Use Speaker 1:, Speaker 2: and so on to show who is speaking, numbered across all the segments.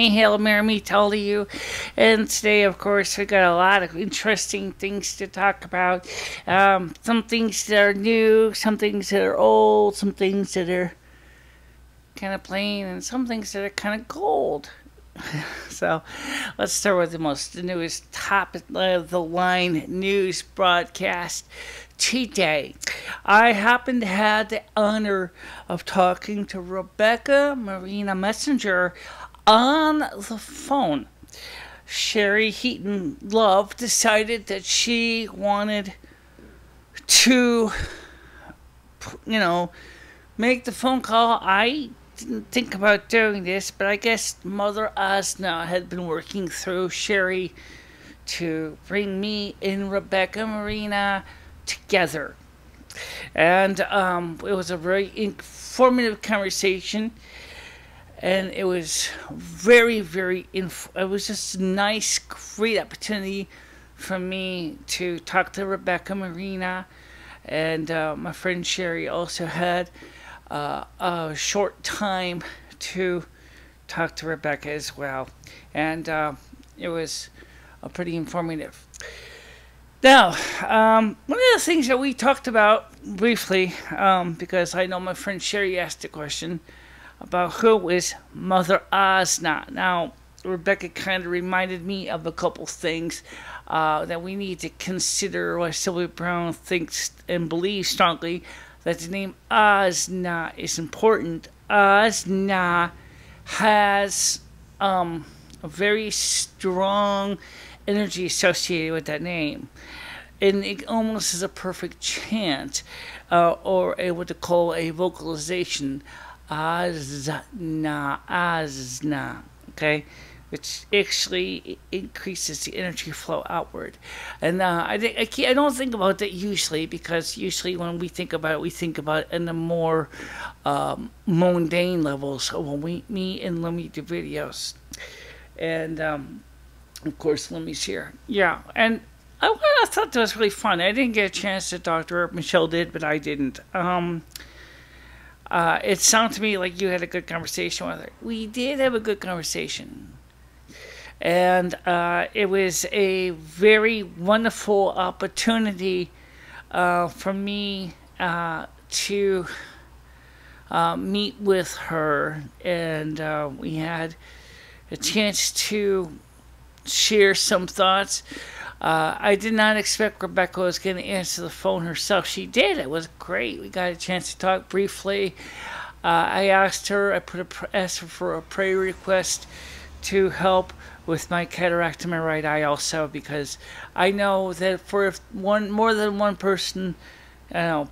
Speaker 1: May Hail Mary me to all of you. And today, of course, we got a lot of interesting things to talk about. Some things that are new, some things that are old, some things that are kind of plain, and some things that are kind of gold. So let's start with the newest top of the line news broadcast today. I happen to have the honor of talking to Rebecca Marina Messenger on the phone. Sherry Heaton Love decided that she wanted to, make the phone call. I didn't think about doing this, but I guess Mother Osna had been working through Sherry to bring me and Rebecca Marina together. And it was a very informative conversation. And it was it was just a nice, great opportunity for me to talk to Rebecca Marina. And my friend Sherry also had a short time to talk to Rebecca as well. And it was pretty informative. Now, one of the things that we talked about briefly, because I know my friend Sherry asked a question about who is Mother Osna. Now, Rebecca kind of reminded me of a couple things that we need to consider. Why Sylvia Brown thinks and believes strongly that the name Osna is important. Osna has a very strong energy associated with that name. And it almost is a perfect chant, or what to call a vocalization. Asna, asna, okay, which actually increases the energy flow outward. And I don't think about that usually, because usually when we think about it, we think about it in the more mundane levels. So when me and Lemmy do videos, and of course Lemmy's here, yeah, and I thought that was really fun. I didn't get a chance to talk to her. Michelle did, but I didn't. It sounded to me like you had a good conversation with her. We did have a good conversation. And it was a very wonderful opportunity for me to meet with her. And we had a chance to share some thoughts. I did not expect Rebecca was going to answer the phone herself. She did. It was great. We got a chance to talk briefly. I asked her. Asked her for a prayer request to help with my cataract in my right eye, also, because I know that for if more than one person,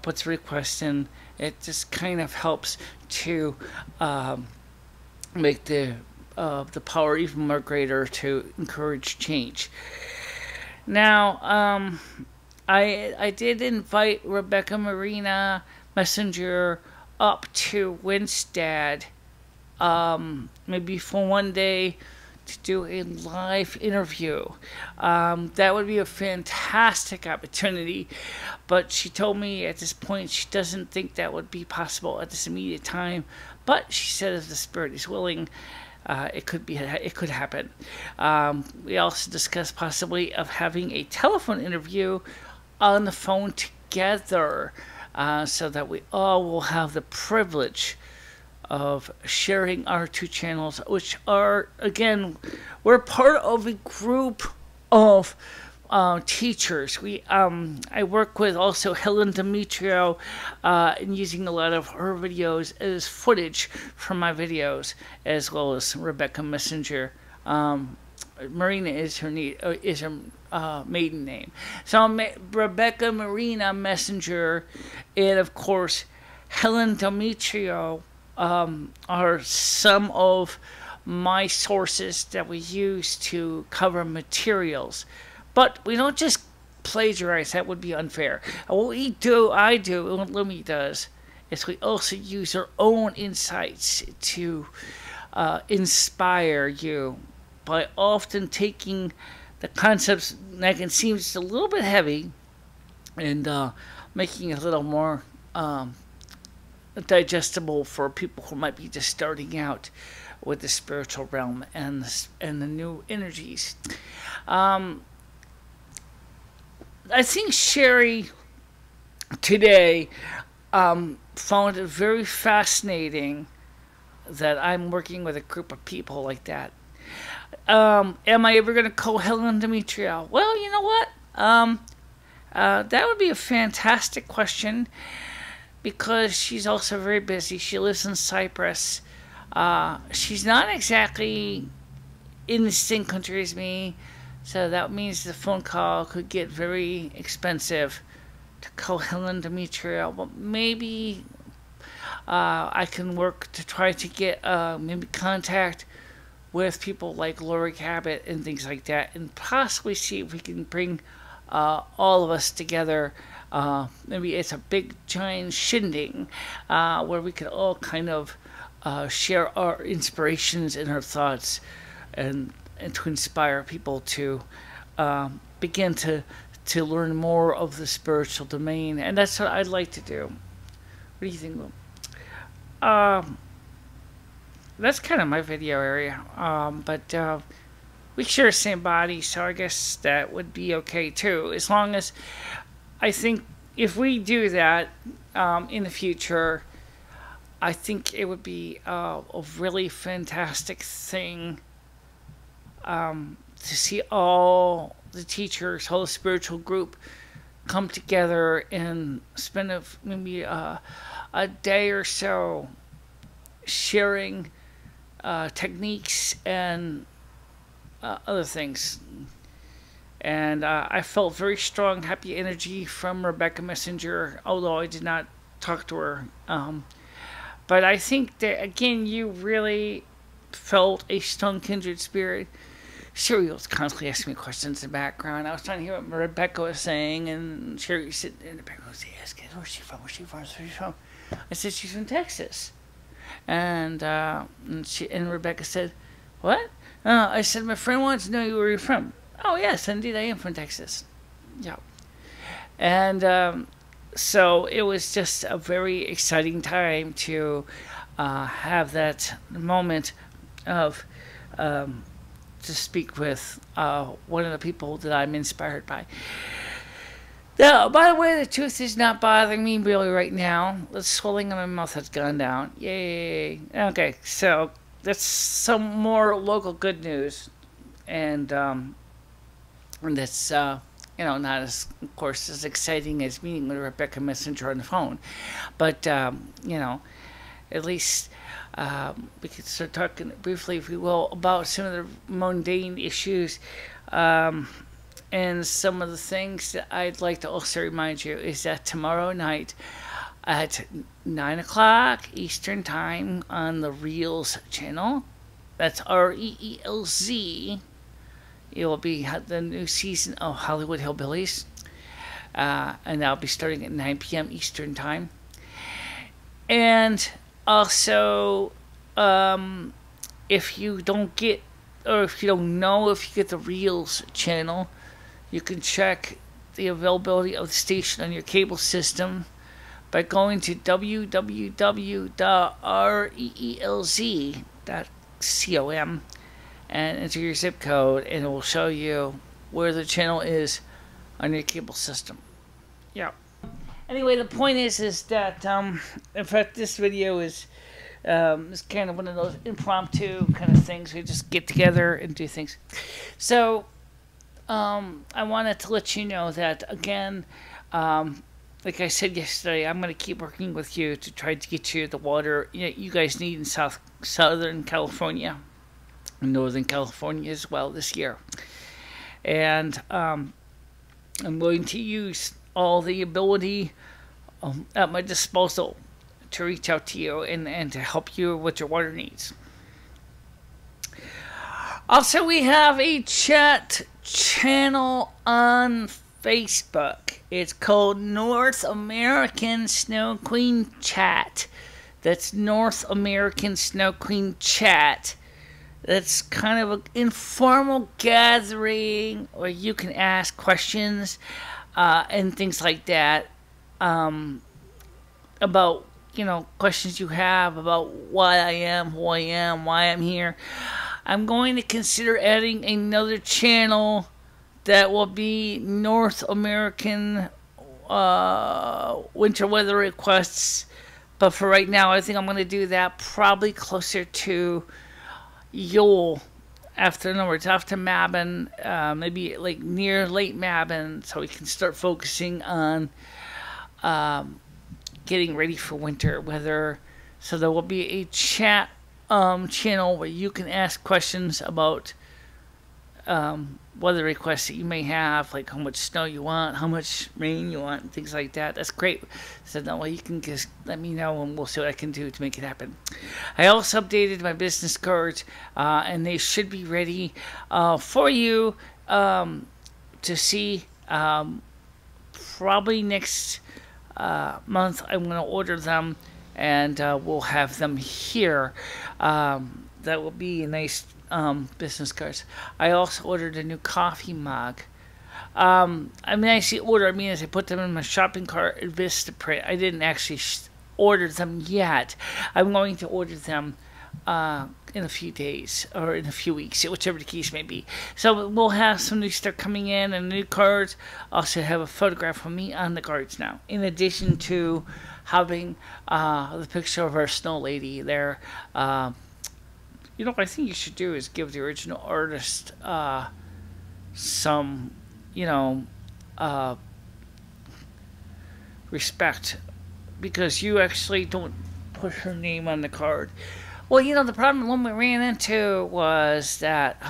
Speaker 1: puts a request in, it just kind of helps to make the power even more greater to encourage change. Now, I did invite Rebecca Marina Messenger up to Winstead, maybe for one day to do a live interview. That would be a fantastic opportunity, but she told me at this point she doesn't think that would be possible at this immediate time. But she said if the Spirit is willing, it could happen. We also discussed possibly of having a telephone interview on the phone together, so that we all will have the privilege of sharing our two channels, which are, again, we're part of a group of teachers. I work with also Helen Demetrio in using a lot of her videos as footage from my videos, as well as Rebecca Messenger. Marina is her maiden name. So Rebecca Marina Messenger, and of course Helen Demetrio are some of my sources that we use to cover materials. But we don't just plagiarize. That would be unfair. What I do, and what Lumi does, is we also use our own insights to inspire you by often taking the concepts that can seem just a little bit heavy and making it a little more digestible for people who might be just starting out with the spiritual realm and the new energies. I think Sherry today found it very fascinating that I'm working with a group of people like that. Am I ever going to call Helen Demetrio? Well, you know what? That would be a fantastic question, because she's also very busy. She lives in Cyprus. She's not exactly in the same country as me, so that means the phone call could get very expensive to call Helen Demetrio. But maybe I can work to try to get maybe contact with people like Laurie Cabot and things like that, and possibly see if we can bring all of us together. Maybe it's a big giant shindig where we could all kind of share our inspirations and our thoughts, and to inspire people to begin to learn more of the spiritual domain. And that's what I'd like to do. What do you think, Will? That's kind of my video area. But we share the same body, so I guess that would be okay too. As long as, I think, if we do that in the future, I think it would be a really fantastic thing to see all the teachers, whole spiritual group, come together and spend maybe a day or so sharing techniques and other things. And I felt very strong, happy energy from Rebecca Messenger, although I did not talk to her. But I think that, again, you really felt a strong kindred spirit. Sherry was constantly asking me questions in the background. I was trying to hear what Rebecca was saying, and Sherry said, in the background was asking, where's she from? Where's she from? Where's she from? I said, she's from Texas. And Rebecca said, what? I said, my friend wants to know where you're from. Oh, yes, indeed, I am from Texas. Yeah. And so it was just a very exciting time to have that moment of to speak with one of the people that I'm inspired by. Now, by the way, the tooth is not bothering me really right now. The swelling in my mouth has gone down. Yay. Okay, so that's some more local good news. And that's, not as, of course, as exciting as meeting with Rebecca Messenger on the phone. But, at least we could start talking briefly, if we will, about some of the mundane issues. And some of the things that I'd like to also remind you is that tomorrow night at 9 o'clock Eastern Time on the Reelz channel, that's REELZ, it will be the new season of Hollywood Hillbillies. And that'll be starting at 9 p.m. Eastern Time. And also, if you don't get, or if you don't know if you get the Reelz channel, you can check the availability of the station on your cable system by going to www.reelz.com and enter your zip code, and it will show you where the channel is on your cable system. Yeah. Anyway, the point is that, in fact, this video is kind of one of those impromptu kind of things. We just get together and do things. So, I wanted to let you know that, again, like I said yesterday, I'm going to keep working with you to try to get you the water you guys need in Southern California, Northern California as well this year. And I'm going to use all the ability at my disposal to reach out to you and to help you with your water needs. Also, we have a chat channel on Facebook. It's called North American Snow Queen Chat. That's North American Snow Queen Chat. That's kind of an informal gathering where you can ask questions and things like that about questions you have about why I am who I am, why I'm here. I'm going to consider adding another channel that will be North American winter weather requests. But for right now, I think I'm going to do that probably closer to Yule, in other words, after Mabon, maybe like near late Mabon, so we can start focusing on getting ready for winter weather. So there will be a chat channel where you can ask questions about weather requests that you may have, like how much snow you want, how much rain you want, and things like that. That's great. So that way you can just let me know and we'll see what I can do to make it happen. I also updated my business cards, and they should be ready for you to see probably next month. I'm going to order them and we'll have them here. That will be a nice business cards. I also ordered a new coffee mug. I mean, I say order. I mean, as I put them in my shopping cart at Vistaprint. I didn't actually order them yet. I'm going to order them in a few days or in a few weeks, whichever the case may be. So we'll have some new stuff coming in and new cards. Also have a photograph of me on the cards now, in addition to having the picture of our snow lady there. What I think you should do is give the original artist some, respect, because you actually don't put her name on the card. Well, the problem one we ran into was that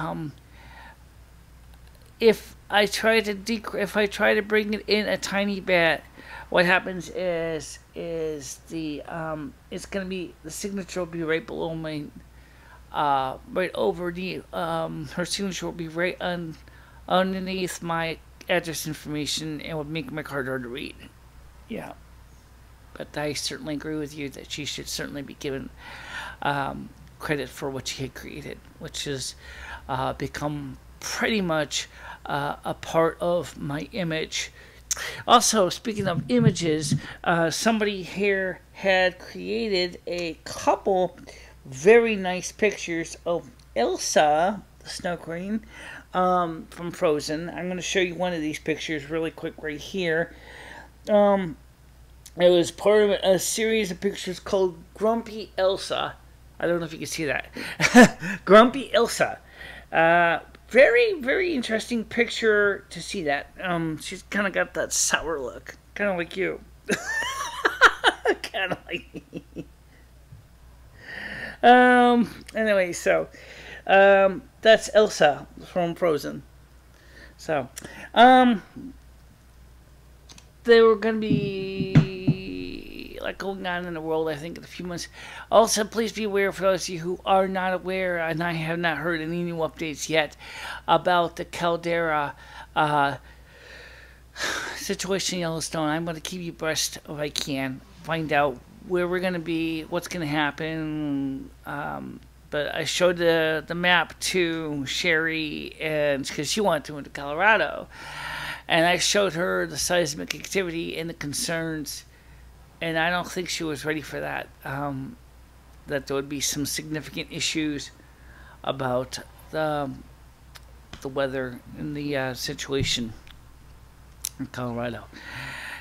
Speaker 1: if I try to bring it in a tiny bit, what happens is the it's gonna be, the signature will be right below my. Right over the her signature will be right underneath my address information, and would make my card hard to read. Yeah, but I certainly agree with you that she should certainly be given credit for what she had created, which has become pretty much a part of my image. Also, speaking of images, somebody here had created a couple very nice pictures of Elsa, the Snow Queen, from Frozen. I'm going to show you one of these pictures really quick right here. It was part of a series of pictures called Grumpy Elsa. I don't know if you can see that. Grumpy Elsa. Very, very interesting picture to see that. She's kind of got that sour look. Kind of like you. Kind of like me. Anyway, so that's Elsa from Frozen. So there were going to be like going on in the world, I think, in a few months. Also, please be aware, for those of you who are not aware, and I have not heard any new updates yet about the Caldera situation in Yellowstone. I'm going to keep you abreast if I can, find out where we're going to be, what's going to happen. But I showed the map to Sherry, and because she wanted to move to Colorado, and I showed her the seismic activity and the concerns, and I don't think she was ready for that. That there would be some significant issues about the weather and the situation in Colorado.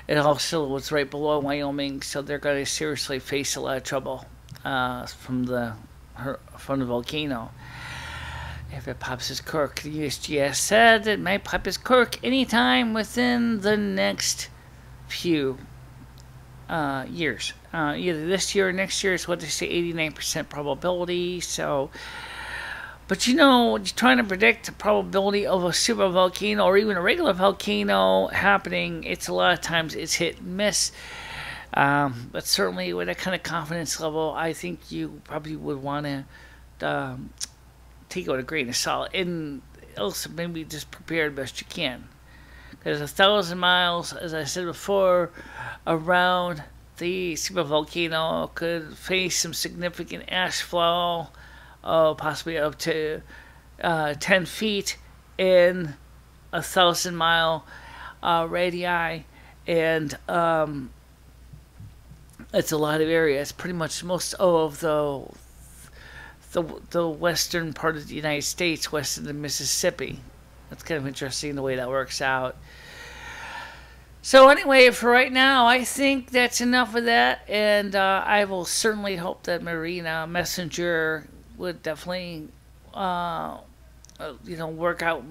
Speaker 1: It also was right below Wyoming, so they're going to seriously face a lot of trouble from the volcano. If it pops its cork, the USGS said it might pop its cork anytime within the next few years. Either this year or next year is what they say, 89% probability. So, but trying to predict the probability of a super volcano or even a regular volcano happening, it's a lot of times it's hit and miss. But certainly with that kind of confidence level, I think you probably would want to take it with a grain of salt, and also maybe just prepare the best you can. There's 1,000 miles, as I said before, around the supervolcano, could face some significant ash flow, possibly up to 10 feet in 1,000-mile radii, and It's a lot of areas. Pretty much most of the western part of the United States, west of the Mississippi. That's kind of interesting the way that works out. So anyway, for right now, I think that's enough of that, and I will certainly hope that Marina Messenger would definitely, work out,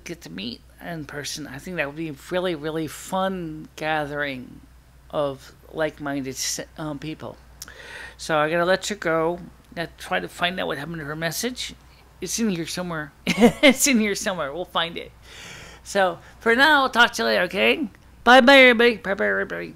Speaker 1: get to meet in person. I think that would be really, really fun gathering of like-minded people. So I gotta let you go. I try to find out what happened to her message. It's in here somewhere. It's in here somewhere. We'll find it. So for now, I'll talk to you later. Okay. Bye bye everybody. Bye bye everybody.